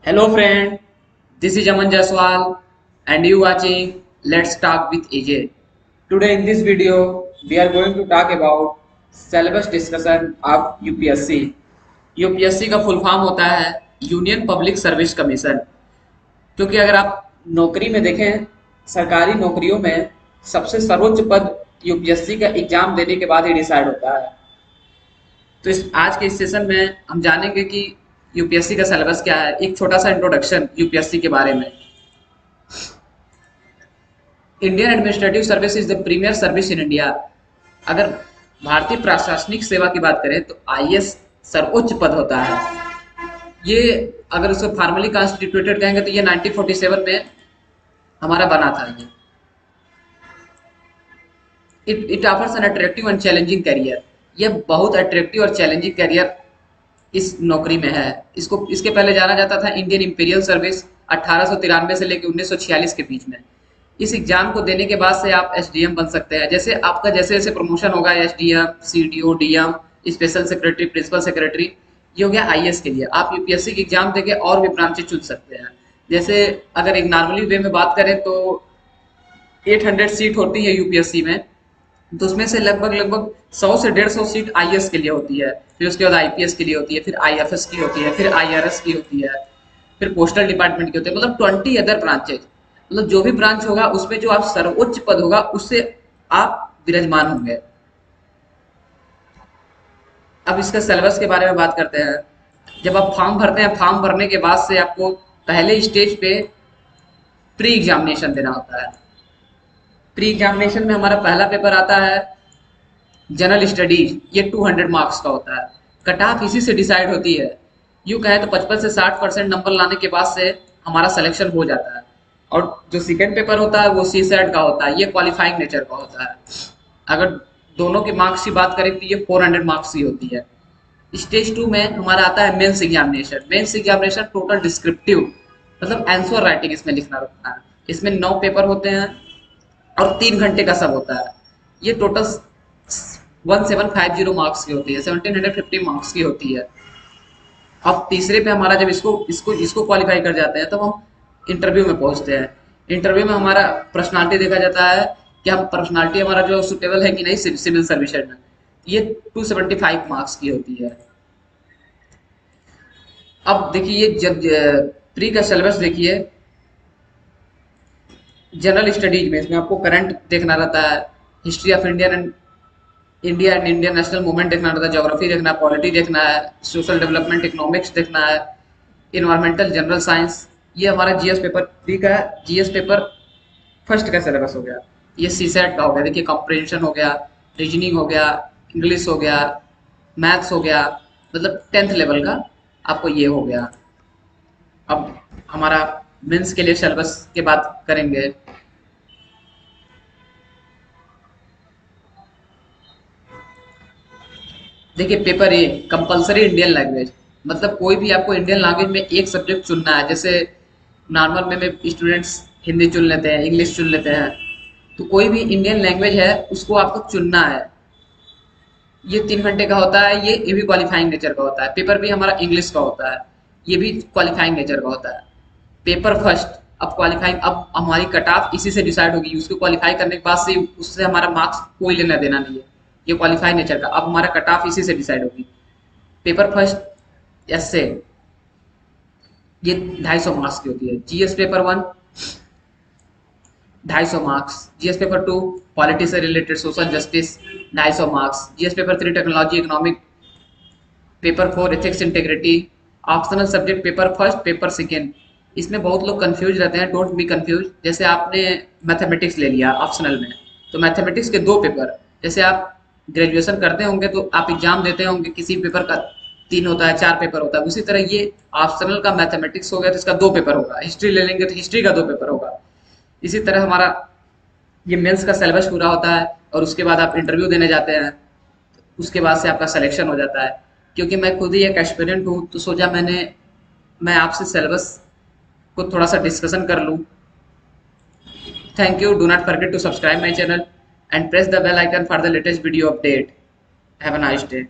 Hello friend, this is Aman Jaswal and you watching Let's Talk with AJ. Today in this video we are going to talk about syllabus discussion of UPSC. UPSC का full form होता है union public service commission. क्योंकि अगर आप नौकरी में देखें, सरकारी नौकरियों में सबसे सर्वोच्च पद यूपीएससी का एग्जाम देने के बाद ही डिसाइड होता है। तो इस आज के इस सेशन में हम जानेंगे कि यूपीएससी का सिलेबस क्या है, एक छोटा सा इंट्रोडक्शन यूपीएससी के बारे में। Indian administrative service is the premier service in India. अगर भारतीय प्रशासनिक सेवा की बात करें तो आईएएस सर्वोच्च पद होता है। ये अगर उसको फार्मली कॉन्स्टिट्यूटेड कहेंगे तो ये 1947 में हमारा बना था। ये it offers an attractive and challenging career. ये बहुत अट्रैक्टिव और चैलेंजिंग करियर इस नौकरी में है। इसको इसके पहले जाना जाता था इंडियन इंपीरियल सर्विस 1893 से लेकर 1946 के बीच में। इस एग्जाम को देने के बाद से आप एसडीएम बन सकते हैं। जैसे आपका जैसे जैसे प्रमोशन होगा, SDM, CDO, DM, special secretary, principal secretary, ये हो गया आईएएस के लिए। आप यूपीएससी की एग्जाम देके और भी ब्रांचेस चुन सकते हैं। जैसे अगर एक नॉर्मली वे में बात करें तो 800 सीट होती है यूपीएससी में, तो उसमें से लगभग 100 से 150 सीट आईएएस के लिए होती है। फिर उसके बाद आईपीएस के लिए होती है, फिर आईएफएस की होती है, फिर आईआरएस की होती है, फिर पोस्टल डिपार्टमेंट की होती है। मतलब 20 अदर ब्रांचेज, मतलब जो भी ब्रांच होगा उसमें जो आप सर्वोच्च पद होगा उससे आप विराजमान होंगे। अब इसका सिलेबस के बारे में बात करते हैं। जब आप फॉर्म भरते हैं, फॉर्म भरने के बाद से आपको पहले स्टेज पे प्री एग्जामिनेशन देना होता है। प्री एग्जामिनेशन में हमारा पहला पेपर आता है जनरल स्टडीज। ये 200 मार्क्स का होता है। कट ऑफ इसी से डिसाइड होती है। यूँ कहें तो 55 से 60% नंबर लाने के बाद से हमारा सिलेक्शन हो जाता है। और जो सेकेंड पेपर होता है वो सीसैट का होता है। ये क्वालिफाइंग नेचर का होता है। अगर दोनों के मार्क्स की बात करें तो ये 400 मार्क्स की होती है। स्टेज 2 में हमारा आता है mains examination. Mains examination total descriptive, मतलब आंसर राइटिंग इसमें लिखना होता है। इसमें 9 पेपर होते हैं और 3 घंटे का सब होता है। ये टोटल 1750 मार्क्स की होती है, 1750 मार्क्स की होती है। अब तीसरे पे हमारा जब इसको इसको इसको क्वालिफाई कर जाते हैं तब हम इंटरव्यू में पहुंचते हैं। इंटरव्यू में हमारा पर्सनालिटी देखा जाता है कि हम पर्सनालिटी हमारा जो सुटेबल है कि नहीं सिविल सर्विस में। ये 275 मार्क्स की होती है। अब देखिए ये जब प्री का सिलेबस देखिए, जनरल स्टडीज में इसमें आपको करंट देखना रहता है, history of India and Indian national movement देखना रहता है, ज्योग्राफी देखना है, पॉलिटी देखना है, सोशल डेवलपमेंट, इकोनॉमिक्स देखना है, इन्वायरमेंटल, जनरल साइंस। ये हमारा जीएस पेपर प्री का है। जीएस पेपर फर्स्ट का सिलेबस हो गया। ये सीसेट का हो गया। देखिए कॉम्प्रिहेंशन हो गया, रीजनिंग हो गया, इंग्लिश हो गया, मैथ्स हो गया, मतलब 10th लेवल का आपको ये हो गया। अब हमारा मेंस के लिए सिलेबस की बात करेंगे। देखिए paper A compulsory Indian language, मतलब कोई भी आपको इंडियन लैंग्वेज में एक सब्जेक्ट चुनना है। जैसे नॉर्मल में स्टूडेंट्स हिंदी चुन लेते हैं, इंग्लिश चुन लेते हैं, तो कोई भी इंडियन लैंग्वेज है उसको आपको चुनना है। ये 3 घंटे का होता है। ये भी क्वालिफाइंग नेचर का होता है। पेपर भी हमारा इंग्लिश का होता है। ये भी क्वालिफाइंग नेचर का होता है। पेपर फर्स्ट, अब क्वालिफाइंग, अब हमारी कट ऑफ इसी से डिसाइड होगी। उसको क्वालिफाई करने के बाद से उससे हमारा मार्क्स कोई लेना देना नहीं है। ये क्वालिफाइड नेचर का, अब हमारा कट ऑफ इसी से डिसाइड होगी। पेपर फर्स्ट एस से ये 250 मार्क्स की होती है। GS paper 1 250 marks, GS paper 2 polity से related social justice 250 marks, GS paper 3 technology economic, paper 4 ethics integrity. Optional subject paper first, paper second. इसमें बहुत लोग कंफ्यूज रहते हैं, डोंट बी कंफ्यूज। जैसे आपने मैथमेटिक्स ले लिया ऑप्शनल में, तो मैथमेटिक्स के 2 पेपर, जैसे आप ग्रेजुएशन करते होंगे तो आप एग्जाम देते होंगे, किसी पेपर का 3 होता है, 4 पेपर होता है। उसी तरह ये ऑप्शनल का मैथमेटिक्स हो गया तो इसका 2 पेपर होगा। हिस्ट्री ले लेंगे तो हिस्ट्री का 2 पेपर होगा। इसी तरह हमारा ये मेंस का सिलेबस पूरा होता है और उसके बाद आप इंटरव्यू देने जाते हैं। उसके बाद से आपका सिलेक्शन हो जाता है। क्योंकि मैं खुद ही एक एस्पिरेंट हूँ तो सोचा मैं आपसे सिलेबस को थोड़ा सा डिस्कशन कर लूँ। Thank you. Do not forget to subscribe my channel and press the bell icon for the latest video update. Have a nice day.